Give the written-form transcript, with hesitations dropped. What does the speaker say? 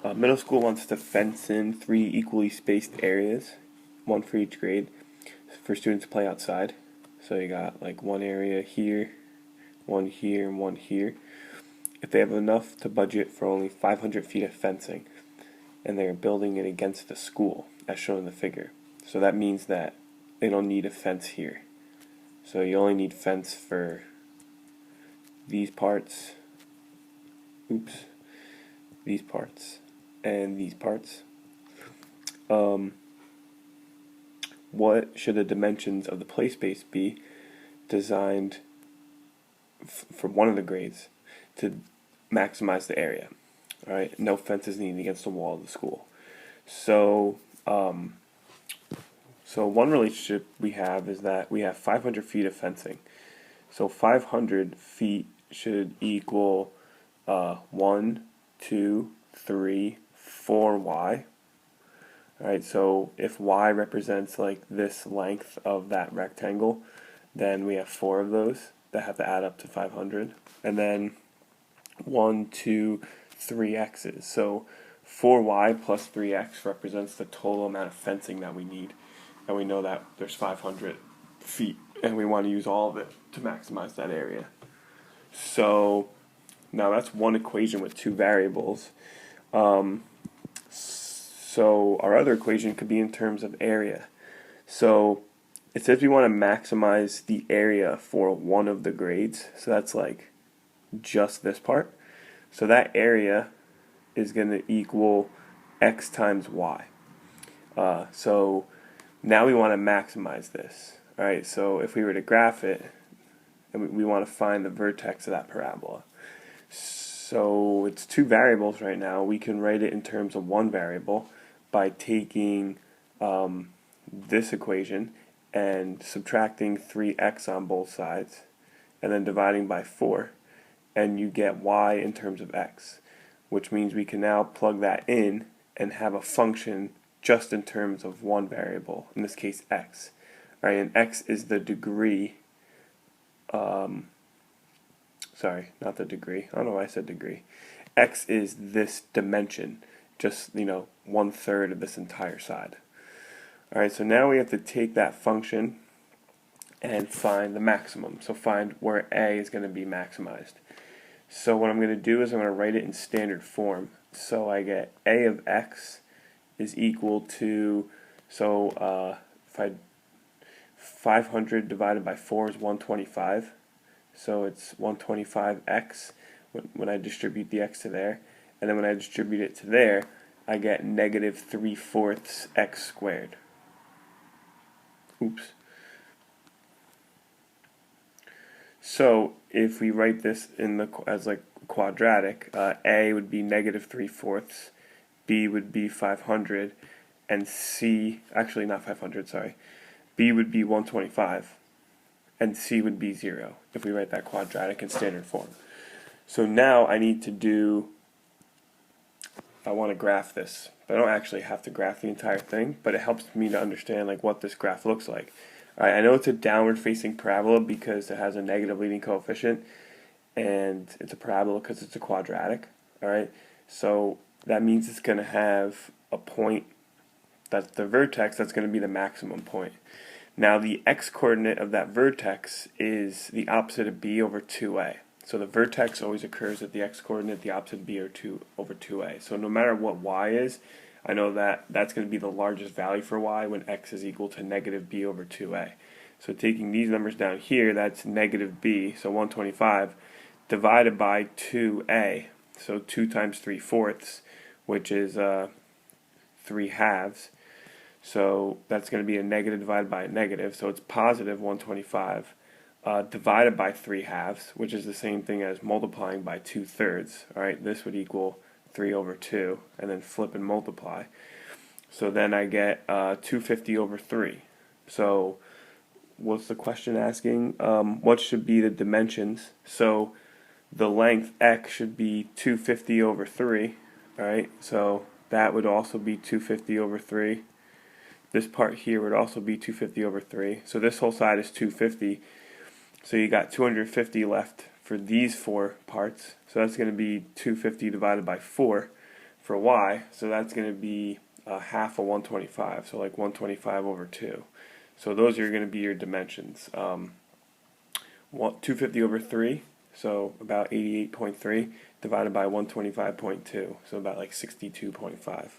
Middle school wants to fence in 3 equally spaced areas, one for each grade, for students to play outside. So you got like one area here, and one here. If they have enough to budget for only 500 feet of fencing, and they're building it against the school, as shown in the figure. So that means that they don't need a fence here. So you only need fence for these parts, these parts, and these parts. What should the dimensions of the play space be designed for one of the grades to maximize the area? All right, no fences needed against the wall of the school. So, one relationship we have is that we have 500 feet of fencing. So 500 feet should equal 1, 2, 3, 4y. Alright, so if y represents like this length of that rectangle, then we have 4 of those that have to add up to 500. And then 1, 2, 3 x's. So 4y plus 3x represents the total amount of fencing that we need. And we know that there's 500 feet, and we want to use all of it to maximize that area. So now that's one equation with 2 variables. So our other equation could be in terms of area. So it says we want to maximize the area for one of the grades. So that's like just this part. So that area is going to equal x times y. So now we want to maximize this. Alright, so if we were to graph it, and we want to find the vertex of that parabola. So it's 2 variables right now. We can write it in terms of one variable by taking this equation and subtracting 3x on both sides, and then dividing by 4, and you get y in terms of x, which means we can now plug that in and have a function just in terms of one variable, in this case x. Right, and x is the degree, sorry, not the degree, I don't know why I said degree. X is this dimension, just, 1/3 of this entire side. Alright, so now we have to take that function and find the maximum. So find where a is going to be maximized. So what I'm going to do is I'm going to write it in standard form. So I get a of x is equal to, if I 500 divided by 4 is 125. So it's 125x when I distribute the x to there. And then when I distribute it to there, I get negative 3/4 x squared. Oops. So if we write this as like quadratic, a would be negative 3/4, b would be 500, and c, actually not 500, sorry, b would be 125, and c would be 0 if we write that quadratic in standard form. So now I want to graph this, but I don't actually have to graph the entire thing, but it helps me to understand like what this graph looks like. Alright, I know it's a downward facing parabola because it has a negative leading coefficient, and it's a parabola because it's a quadratic. Alright, so that means it's going to have a point that's the vertex that's going to be the maximum point. Now the x-coordinate of that vertex is the opposite of b over 2a. So the vertex always occurs at the x-coordinate, the opposite of b over 2a. So no matter what y is, I know that that's going to be the largest value for y when x is equal to negative b over 2a. So taking these numbers down here, that's negative b, so 125, divided by 2a, so 2 times 3/4, which is 3/2. So that's going to be a negative divided by a negative, so it's positive 125, divided by 3/2, which is the same thing as multiplying by 2/3. Alright, this would equal 3 over 2, and then flip and multiply. So then I get 250 over 3. So what's the question asking? What should be the dimensions? So the length x should be 250 over 3. Alright, so that would also be 250 over 3. This part here would also be 250 over 3. So this whole side is 250. So you got 250 left for these 4 parts. So that's going to be 250 divided by 4 for y, so that's going to be half of 125, so like 125 over 2. So those are going to be your dimensions. 250 over 3, so about 88.3, divided by 125.2, so about like 62.5.